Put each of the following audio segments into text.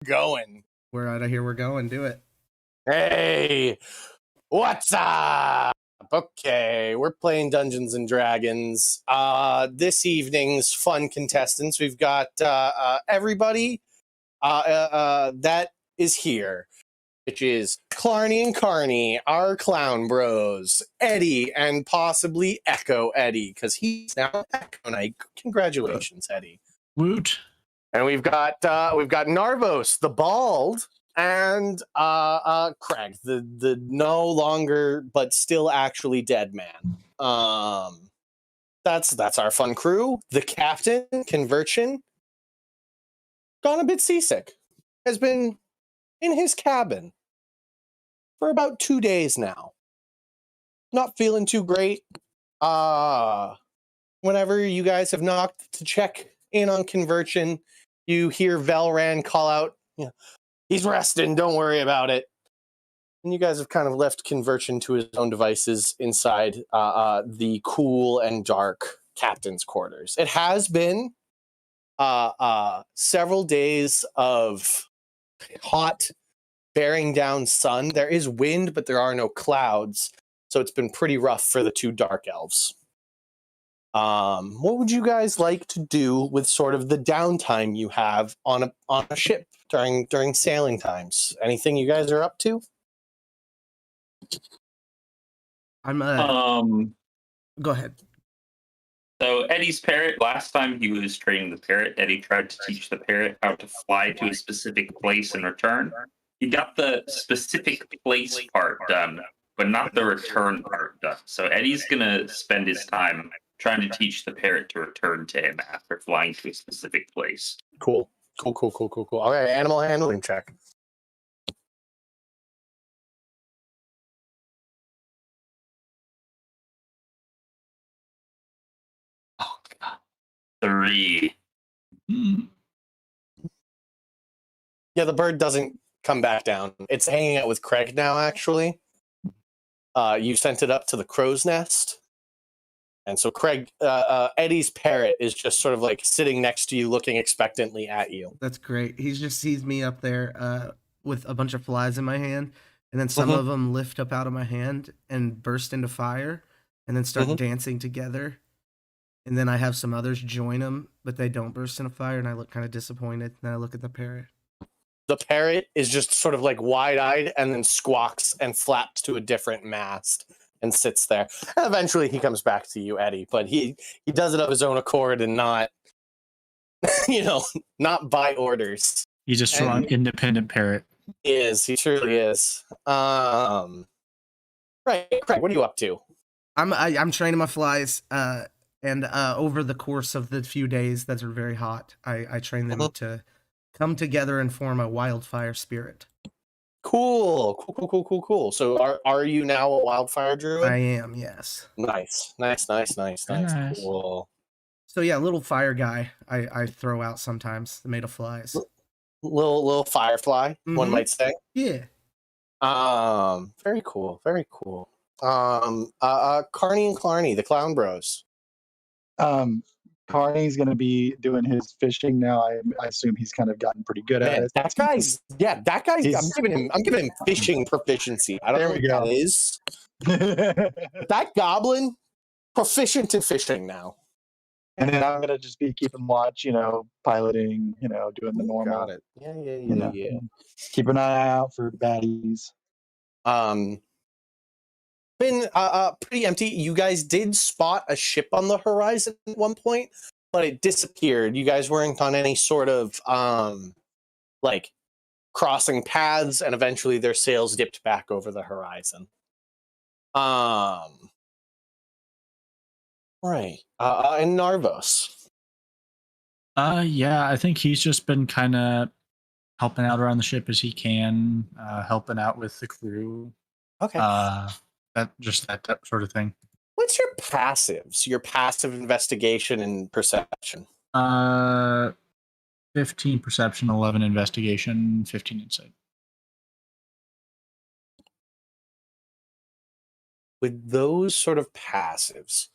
going. We're out of here. We're going. Do it. Hey, what's up? Okay, we're playing Dungeons and Dragons. This evening's fun contestants, we've got everybody that is here, which is Clarny and Carney, our clown bros, Eddie, and possibly Echo Eddie, because he's now Echo Knight. Congratulations, Eddie. Woot. And we've got Narvos, the bald, and Craig, the no longer but still actually dead man. That's our fun crew. The captain, Conversion, gone a bit seasick, has been in his cabin for about 2 days now. Not feeling too great. Whenever you guys have knocked to check in on Conversion, you hear Velran call out, he's resting, don't worry about it. And you guys have kind of left Conversion to his own devices inside the cool and dark captain's quarters. It has been several days of hot, bearing down sun. There is wind, but there are no clouds. So it's been pretty rough for the two dark elves. What would you guys like to do with sort of the downtime you have on a ship during sailing times? Anything you guys are up to? Go ahead. So Eddie's parrot, last time he was training the parrot, Eddie tried to teach the parrot how to fly to a specific place and return. He got the specific place part done, but not the return part done. So Eddie's going to spend his time trying to teach the parrot to return to him after flying to a specific place. Cool. Okay, animal handling check. Oh, God. 3. Yeah, the bird doesn't come back down. It's hanging out with Craig now, actually. You sent it up to the crow's nest. And so Craig, Eddie's parrot is just sort of like sitting next to you, looking expectantly at you. That's great. He just sees me up there with a bunch of flies in my hand, and then some of them lift up out of my hand and burst into fire, and then start dancing together. And then I have some others join them, but they don't burst into fire, and I look kind of disappointed. And I look at the parrot. The parrot is just sort of like wide-eyed and then squawks and flaps to a different mast and sits there. And eventually he comes back to you, Eddie, but he does it of his own accord and not, not by orders. He's a strong, independent parrot. He truly is. Right, Craig, what are you up to? I'm training my flies, and over the course of the few days that are very hot, I train them to come together and form a wildfire spirit. Cool. So are you now a wildfire druid? I am, yes. Nice. Cool. So yeah, little fire guy I throw out sometimes, made of flies. Little firefly, one might say. Yeah. Very cool. Carney and Clarny, the clown bros. Carney's going to be doing his fishing now. I assume he's kind of gotten pretty good at it. That guy's. I'm giving him fishing proficiency. I don't know what that is. That goblin, proficient in fishing now. And then I'm going to just be keeping watch, piloting, doing the normal. Got it. Yeah. Keep an eye out for baddies. Been pretty empty. You guys did spot a ship on the horizon at one point, but it disappeared. You guys weren't on any sort of crossing paths, and eventually their sails dipped back over the horizon. Right. And Narvos. Yeah, I think he's just been kind of helping out around the ship as he can, helping out with the crew. Okay. That sort of thing. What's your passives? Your passive investigation and perception? 15 perception, 11 investigation, 15 insight. With those sort of passives,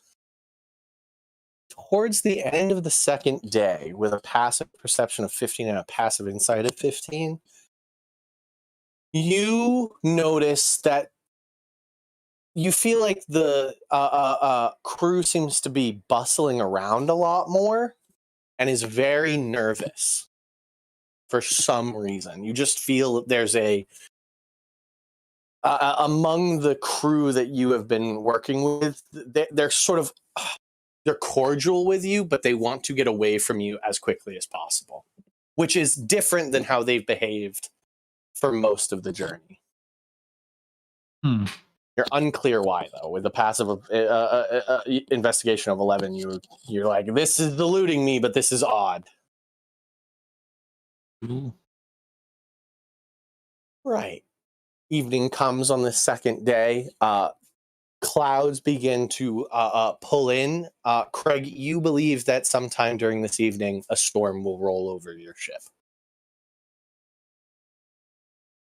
towards the end of the second day, with a passive perception of 15 and a passive insight of 15, you notice that you feel like the crew seems to be bustling around a lot more and is very nervous for some reason. You just feel that there's among the crew that you have been working with, they're sort of, they're cordial with you, but they want to get away from you as quickly as possible, which is different than how they've behaved for most of the journey. You're unclear why, though. With the passive investigation of 11, you're like, this is deluding me, but this is odd. Ooh. Right. Evening comes on the second day. Clouds begin to pull in. Craig, you believe that sometime during this evening, a storm will roll over your ship.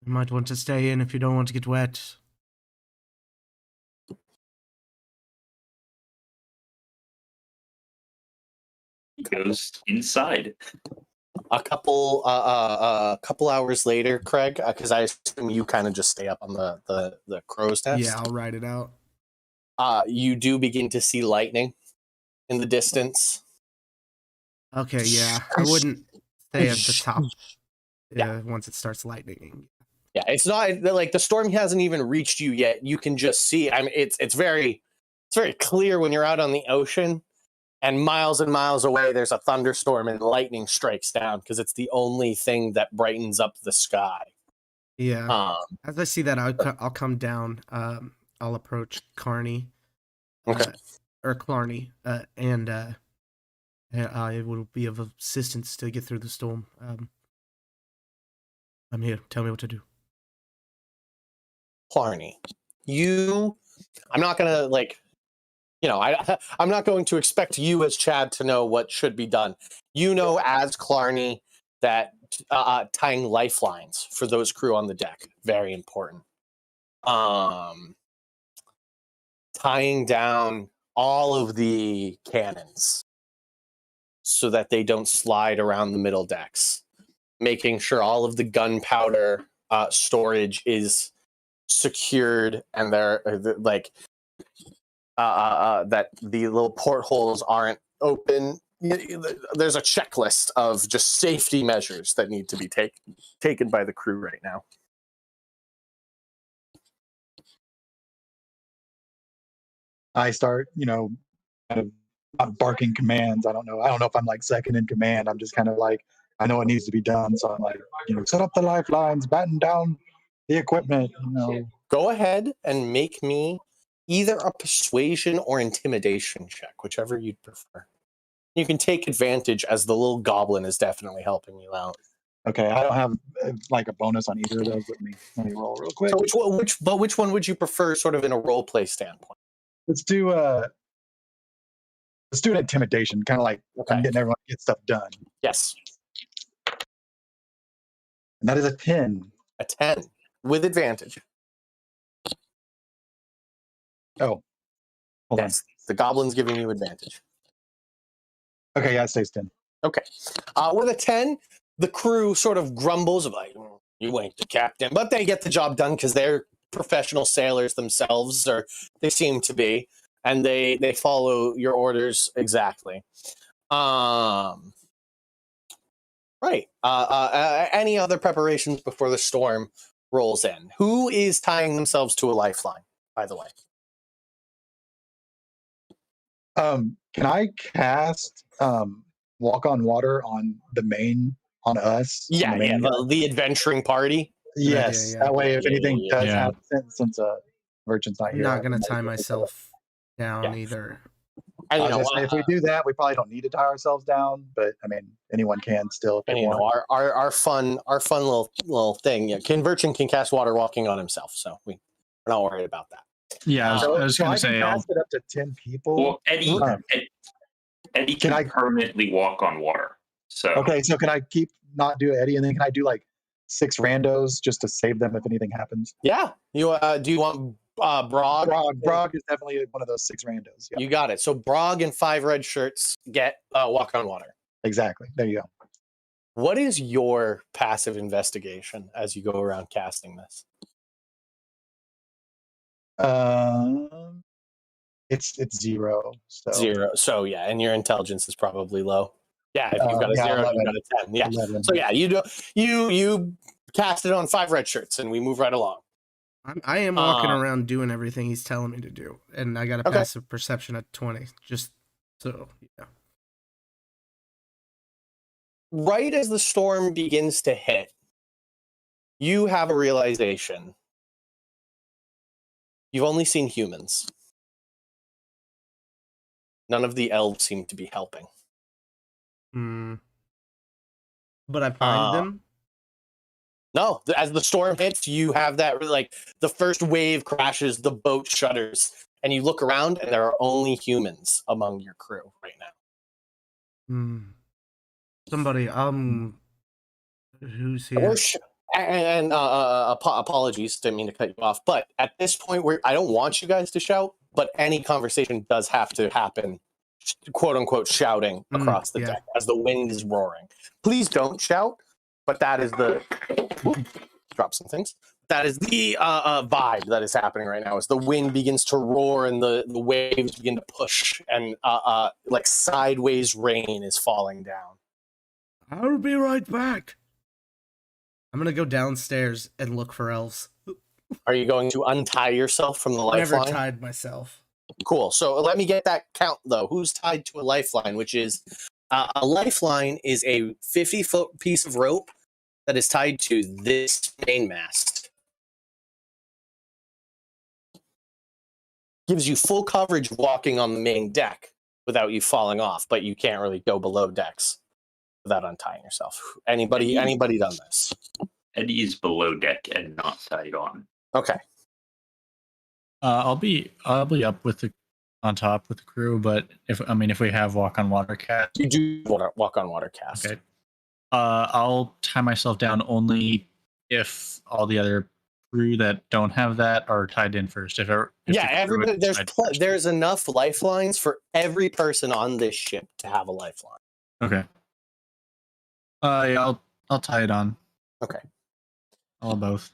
You might want to stay in if you don't want to get wet. He goes inside. A couple hours later, Craig, because I assume you kind of just stay up on the crow's nest. Yeah, I'll write it out. You do begin to see lightning in the distance. Okay, yeah. I wouldn't stay at the top once it starts lightning. Yeah, it's not like the storm hasn't even reached you yet. You can just see. I mean, it's very clear when you're out on the ocean, and miles away there's a thunderstorm and lightning strikes down because it's the only thing that brightens up the sky. Yeah. As I see that, I'll come down. I'll approach Carney. Okay. Or Clarney, and it will be of assistance to get through the storm. I'm here. Tell me what to do. Clarney, I'm not gonna I'm not going to expect you as Chad to know what should be done. You know, as Clarney, that tying lifelines for those crew on the deck, very important. Tying down all of the cannons so that they don't slide around the middle decks, making sure all of the gunpowder storage is secured and they're that the little portholes aren't open. There's a checklist of just safety measures that need to be taken by the crew right now. I start, kind of not barking commands. I don't know if I'm like second in command. I'm just kind of like, I know what needs to be done. So I'm like, set up the lifelines, batten down the equipment, Go ahead and make me either a persuasion or intimidation check, whichever you'd prefer. You can take advantage as the little goblin is definitely helping you out. Okay, I don't have like a bonus on either of those. Let me roll real quick. So which one would you prefer, sort of in a role play standpoint? Let's do an intimidation, kind of like I'm getting everyone to get stuff done. Yes. And that is a 10. A 10 with advantage. Oh, hold yes. The goblin's giving you advantage. Okay, yeah, it stays 10. Okay. With a 10, the crew sort of grumbles of like, you ain't the captain, but they get the job done because they're professional sailors themselves, or they seem to be, and they follow your orders exactly. Right. Any other preparations before the storm rolls in? Who is tying themselves to a lifeline, by the way? Can I cast Walk on Water on us? Yeah, the adventuring party. Yes, that way if anything does happen, since Merchant's not here. I'm not going to tie myself down either. I was say, if we do that, we probably don't need to tie ourselves down, but I mean, anyone can still. And our fun little thing. Yeah, Merchant can cast water walking on himself, so we're not worried about that. Yeah, I was going to say, I can cast it up to 10 people. Well, Eddie can permanently walk on water. So okay, so can I keep not do Eddie, and then can I do like 6 randos just to save them if anything happens? Yeah. You do you want Brog. Brog is definitely one of those 6 randos. Yeah, You got it. So Brog and 5 red shirts get walk on water. exactly. There you go. What is your passive investigation as you go around casting this? It's 0. So 0. So yeah, and your intelligence is probably low. Yeah, if you've got a 0, 11. you've got a 10. Yeah. 11. So yeah, you cast it on 5 red shirts, and we move right along. I am walking around doing everything he's telling me to do, and I got a passive perception at 20. Just so yeah. Right as the storm begins to hit, you have a realization. You've only seen humans. None of the elves seem to be helping. But I find them. No, as the storm hits, you have that, like, the first wave crashes, the boat shudders, and you look around, and there are only humans among your crew right now. Somebody, who's here? Apologies, didn't mean to cut you off, but at this point, I don't want you guys to shout, but any conversation does have to happen, quote unquote, shouting across the deck as the wind is roaring. Please don't shout, but that is the drop some things. That is the vibe that is happening right now. As the wind begins to roar and the waves begin to push, and like sideways rain is falling down. I'll be right back. I'm gonna go downstairs and look for elves. Are you going to untie yourself from the lifeline? Never tied myself. Cool. So let me get that count, though. Who's tied to a lifeline? Which is a lifeline is a 50-foot piece of rope that is tied to this mainmast. Gives you full coverage walking on the main deck without you falling off, but you can't really go below decks without untying yourself. Anybody done this? Eddie's below deck and not tied on. Okay. I'll be up with on top with the crew, but if we have walk on water cast, you do walk on water cast. Okay. I'll tie myself down only if all the other crew that don't have that are tied in first. Everybody, there's enough lifelines for every person on this ship to have a lifeline. Okay. Yeah, I'll tie it on. Okay. All both.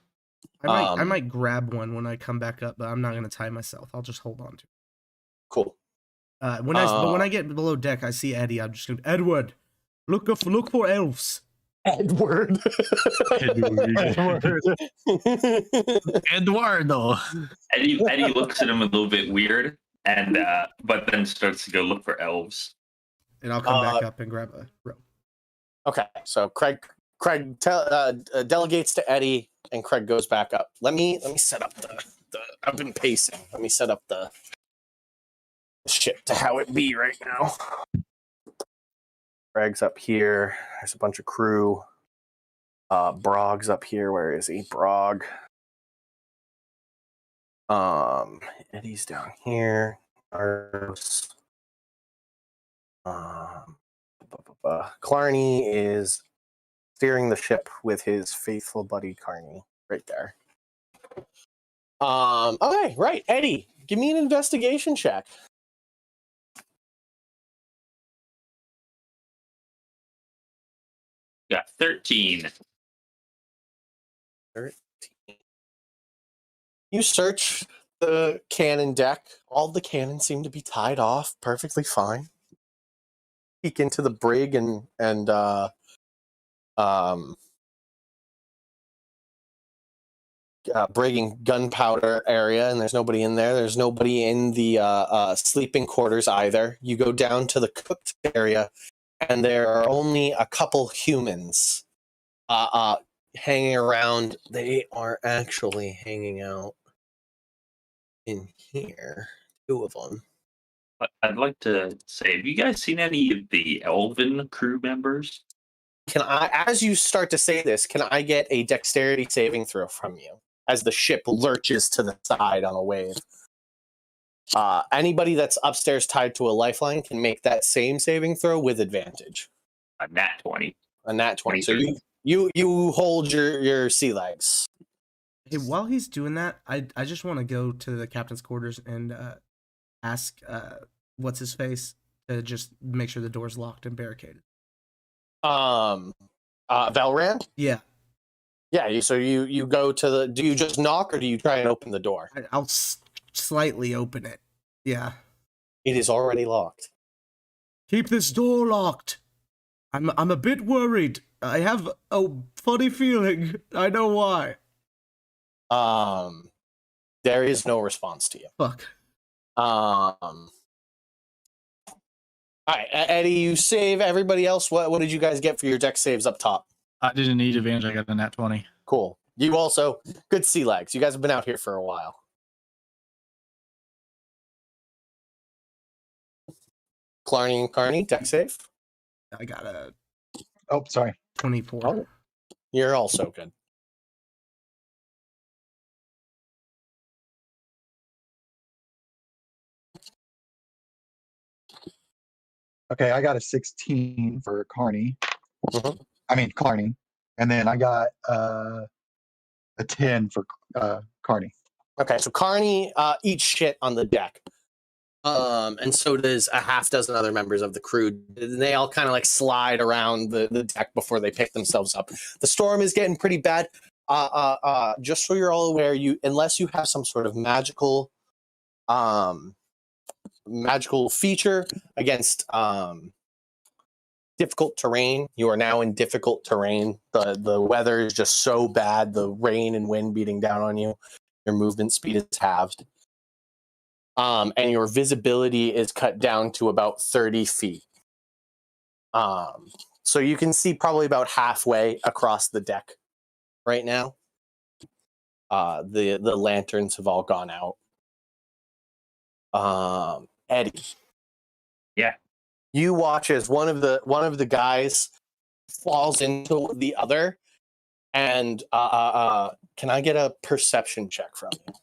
I might grab one when I come back up, but I'm not gonna tie myself. I'll just hold on to it. Cool. When I get below deck, I see Eddie. I'm just gonna Edward, look for elves. Eduardo. Eddie looks at him a little bit weird, and but then starts to go look for elves. And I'll come back up and grab a rope. Okay, so Craig delegates to Eddie, and Craig goes back up. Let me set up the I've been pacing. Let me set up the ship to how it be right now. Craig's up here. There's a bunch of crew. Brog's up here. Where is he? Brog. Eddie's down here. Arros. Clarny is steering the ship with his faithful buddy Carney right there. Okay, right. Eddie, give me an investigation check. Got 13. 13. You search the cannon deck. All the cannons seem to be tied off perfectly fine. Peek into the brig and brigging gunpowder area, and there's nobody in there. There's nobody in the sleeping quarters either. You go down to the cooked area, and there are only a couple humans hanging around. They are actually hanging out in here. 2 of them. I'd like to say, have you guys seen any of the elven crew members? Can I, as you start to say this, can I get a dexterity saving throw from you as the ship lurches to the side on a wave? Anybody that's upstairs tied to a lifeline can make that same saving throw with advantage. A nat 20. A nat 20. So you hold your sea legs. Hey, while he's doing that, I just want to go to the captain's quarters and ask what's his face to just make sure the door's locked and barricaded. Valran? Yeah, Yeah, so you go to the. Do you just knock or do you try and open the door? I'll slightly open it. Yeah. It is already locked. Keep this door locked. I'm a bit worried. I have a funny feeling. I know why. There is no response to you. Fuck. All right, Eddie, you save. Everybody else, what did you guys get for your deck saves up top? I didn't need advantage. I got a nat 20. Cool. You also good sea legs. You guys have been out here for a while. Clarny and Carney, deck save. I got a Oh, sorry. 24. Oh, you're also good. Okay, I got a 16 for Carney. Mhm. I mean Carney, and then I got a 10 for Carney. Okay, so Carney eats shit on the deck. And so does a half dozen other members of the crew. They all kind of like slide around the deck before they pick themselves up. The storm is getting pretty bad. Just so you're all aware, unless you have some sort of magical feature against difficult terrain, you are now in difficult terrain. The weather is just so bad, the rain and wind beating down on you, your movement speed is halved. And your visibility is cut down to about 30 feet. So you can see probably about halfway across the deck right now. The lanterns have all gone out. Eddie. Yeah. You watch as one of the guys falls into the other, and can I get a perception check from you?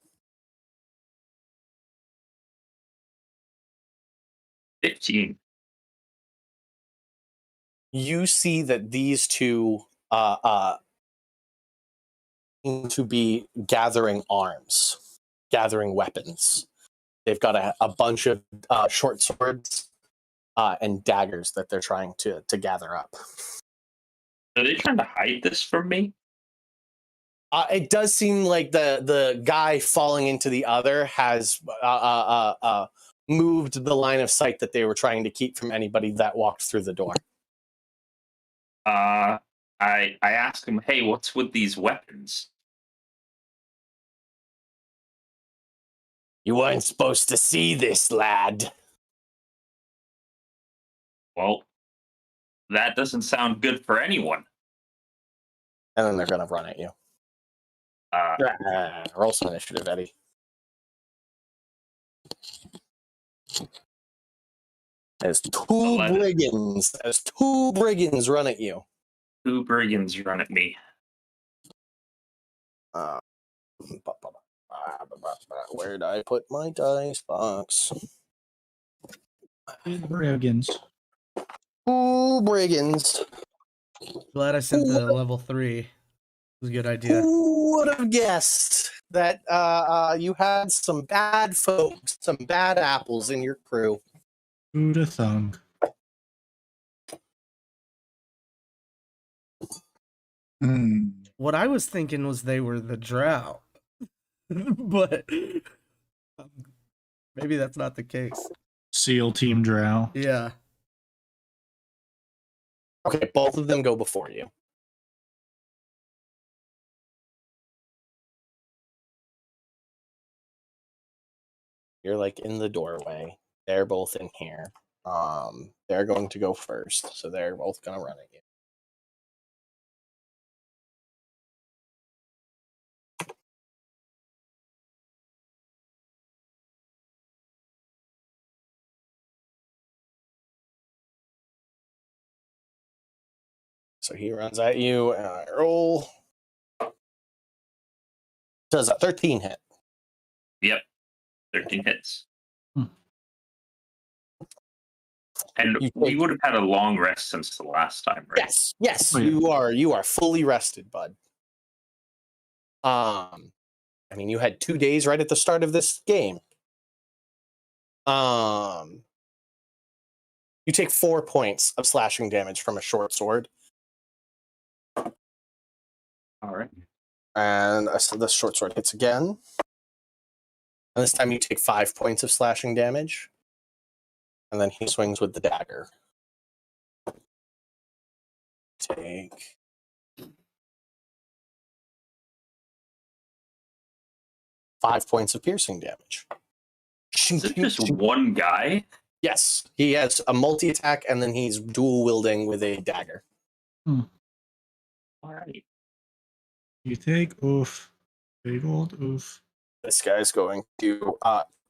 15. You see that these two seem to be gathering arms, gathering weapons. They've got a bunch of short swords and daggers that they're trying to gather up. Are they trying to hide this from me? It does seem like the guy falling into the other has moved the line of sight that they were trying to keep from anybody that walked through the door. I asked him, hey, what's with these weapons? You weren't supposed to see this, lad. Well, that doesn't sound good for anyone. And then they're going to run at you. Roll some initiative, Eddie. There's 11. brigands. There's 2 brigands run at you. 2 brigands run at me. Where did I put my dice box? Brigands. 2 brigands. Glad I sent the level 3. It was a good idea. Who would have guessed that you had some bad folks, some bad apples in your crew? Who'd have thunk? What I was thinking was they were the drow. But maybe that's not the case. SEAL Team Drow. Yeah. Okay, both of them go before you. You're like in the doorway. They're both in here. They're going to go first, so they're both going to run at you. So he runs at you. Roll. Does a 13 hit? Yep. 13 hits. And we would have had a long rest since the last time, right? Yes. Oh, yeah. You are fully rested, bud. I mean, you had 2 days right at the start of this game. You take 4 points of slashing damage from a short sword. All right. And so the short sword hits again. And this time you take 5 points of slashing damage. And then he swings with the dagger. Take 5 points of piercing damage. Is it just one guy? Yes, he has a multi-attack, and then he's dual-wielding with a dagger. All right. You take oof. Big old oof. This guy's going to,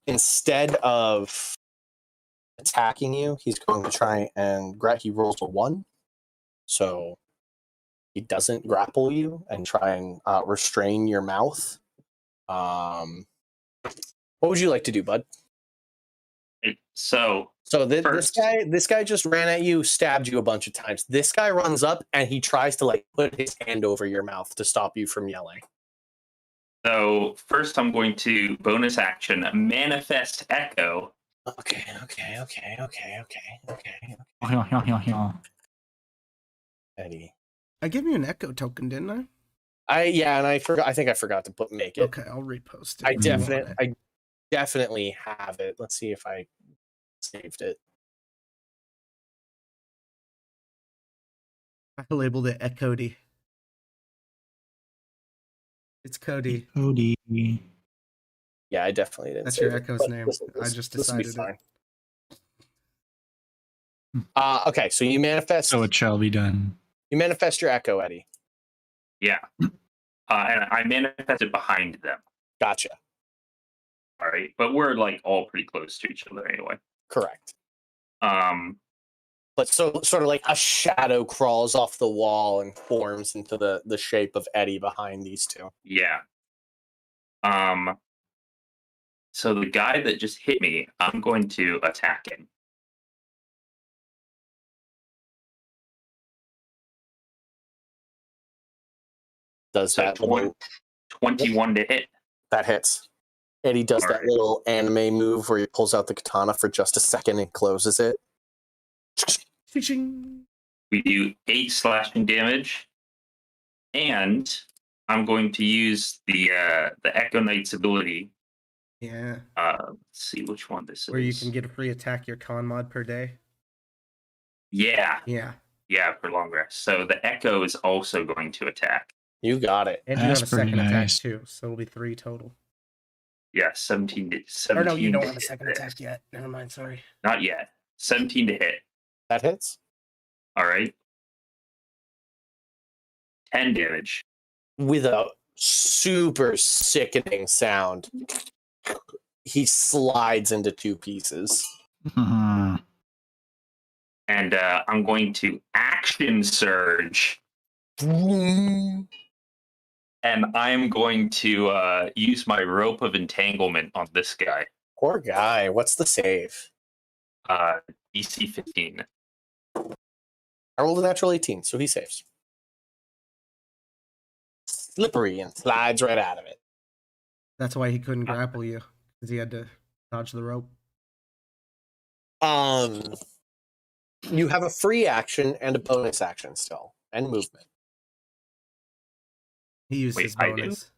instead of attacking you, he's going to try and he rolls a 1. So he doesn't grapple you and try and restrain your mouth. What would you like to do, bud? So this guy just ran at you, stabbed you a bunch of times. This guy runs up and he tries to like put his hand over your mouth to stop you from yelling. So first, I'm going to bonus action manifest echo. Okay. Eddie, I gave you an echo token, didn't I? I forgot. I think I forgot to make it. Okay, I'll repost it. I definitely have it. Let's see if I saved it. I labeled it Cody. It's Cody. Cody. Yeah, I definitely didn't. That's save your it, echo's but name. I just this will be decided fine. Okay, so you manifest. So it shall be done. You manifest your echo, Eddie. Yeah. And I manifested behind them. Gotcha. All right. But we're like all pretty close to each other anyway. Correct. But sort of like a shadow crawls off the wall and forms into the shape of Eddie behind these two. Yeah. So the guy that just hit me, I'm going to attack him. Does So that 21 to hit? That hits. Eddie does that little anime move where he pulls out the katana for just a second and closes it. We do 8 slashing damage, and I'm going to use the Echo Knight's ability. Yeah. Let's see which one this is. Where you can get a free attack your con mod per day. Yeah. Yeah. Yeah, for long rest. So the Echo is also going to attack. You got it. And you That's have a second pretty attack nice. too, so it'll be 3 total. Yeah, 17 to 17. Or no, you don't to have a hit second this. attack yet. Never mind, sorry. Not yet. 17 to hit. That hits. All right. 10 damage. With a super sickening sound, he slides into 2 pieces. Mhm. And I'm going to action surge. And I'm going to use my rope of entanglement on this guy. Poor guy. What's the save? DC 15. I rolled a natural 18, so he saves. Slippery and slides right out of it. That's why he couldn't grapple you, because he had to dodge the rope. You have a free action and a bonus action still, and movement. He used Wait, his I do? bonus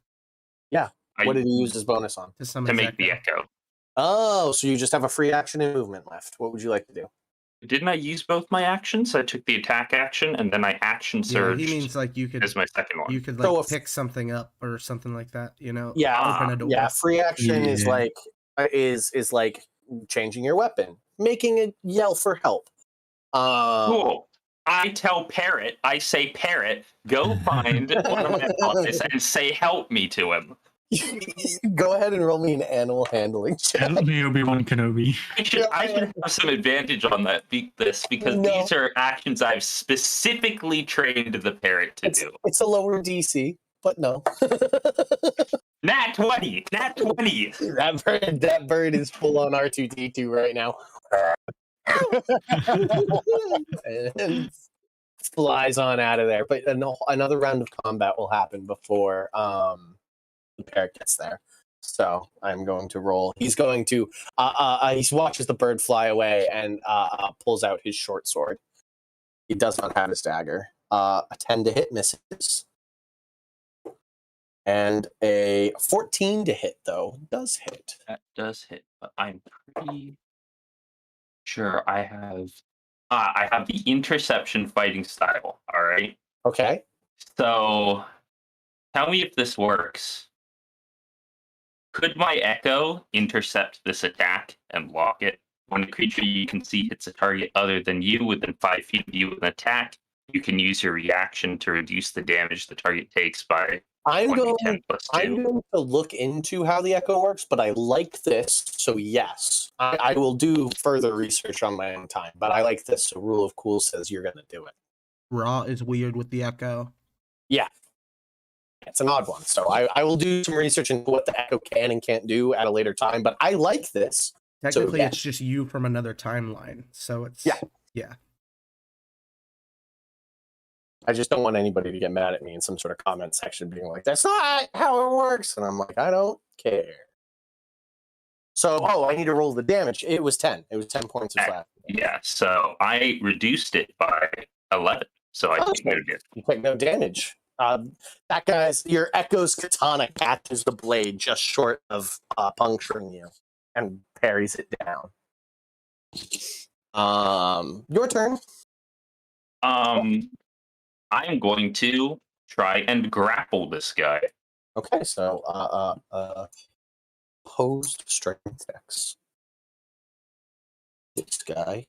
What did he use his bonus on? to summon To his make the Echo. Oh, so you just have a free action and movement left. What would you like to do? Didn't I use both my actions? I took the attack action and then I action Yeah, surged he means like you could as my second one. you could So like if- pick something up or something like that, you know? Yeah, Open a door. yeah. Free action is Yeah. like is like changing your weapon, making it yell for help. Cool. I tell Parrot, I say, Parrot, go find one of my office and say help me to him. Go ahead and roll me an animal handling check. Help me, Obi-Wan Kenobi. I should have some advantage on this because No. these are actions I've specifically trained the Parrot to do. It's a lower DC, but no. Nat 20! Nat 20! That bird is full on R2D2 right now. And flies on out of there. But another round of combat will happen before the parrot gets there. So I'm going to roll. He's going to he watches the bird fly away and pulls out his short sword. He does not have his dagger. A 10 to hit misses. And a 14 to hit, though, does hit. That does hit, but I'm pretty sure I have the interception fighting style. All right. Okay. So tell me if this works. Could my echo intercept this attack and lock it? When a creature you can see hits a target other than you within 5 feet of you with an attack, you can use your reaction to reduce the damage the target takes by I'm 1d10 going plus 2. to look into how the echo works, but I like this, so yes. I will do further research on my own time, but I like this, so Rule of Cool says you're going to do it. Raw is weird with the echo. Yeah. It's an odd one, so I will do some research into what the echo can and can't do at a later time, but I like this. Technically, yeah. it's just you from another timeline, so it's... Yeah. I just don't want anybody to get mad at me in some sort of comment section being like, that's not how it works. And I'm like, I don't care. So, I need to roll the damage. It was 10. It was 10 points of flat. Yeah, so I reduced it by 11. So I take no damage. You take no damage. That guy's, your Echo's katana catches the blade just short of puncturing you and parries it down. Your turn. I'm going to try and grapple this guy. Okay, so opposed strength checks. This guy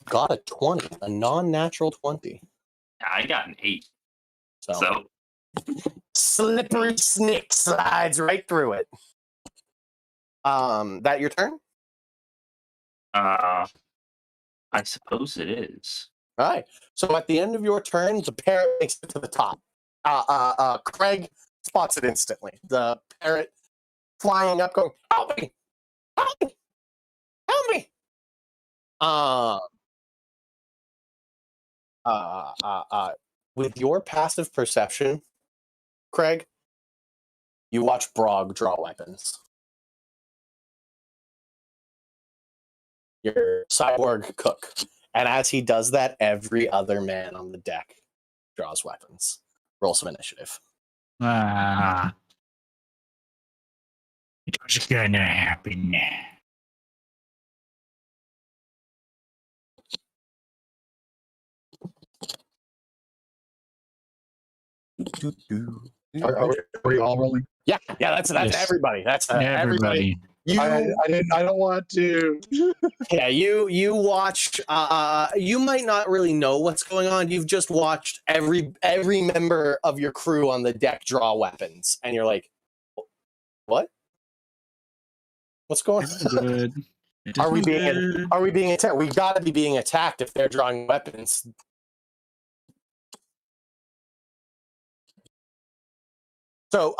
got a 20, a non-natural 20. I got an 8. So slippery snake slides right through it. That your turn? I suppose it is. All right. So at the end of your turn, the parrot makes it to the top. Craig spots it instantly. The parrot flying up, going, "Help me! Help me! Help me!" With your passive perception, Craig, you watch Brog draw weapons. Your cyborg cook. And as he does that, every other man on the deck draws weapons. Roll some initiative. It was gonna happen. Are we all rolling? Yeah, that's Yes. everybody. That's Everybody. I don't want to. Yeah, you watched. You might not really know what's going on. You've just watched every member of your crew on the deck draw weapons, and you're like, "What? What's going on? Are we being attacked? We got to be being attacked if they're drawing weapons." So,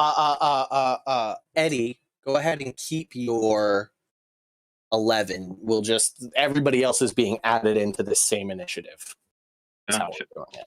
Eddie, go ahead and keep your 11. We'll just, everybody else is being added into this same initiative. That's how we're doing it.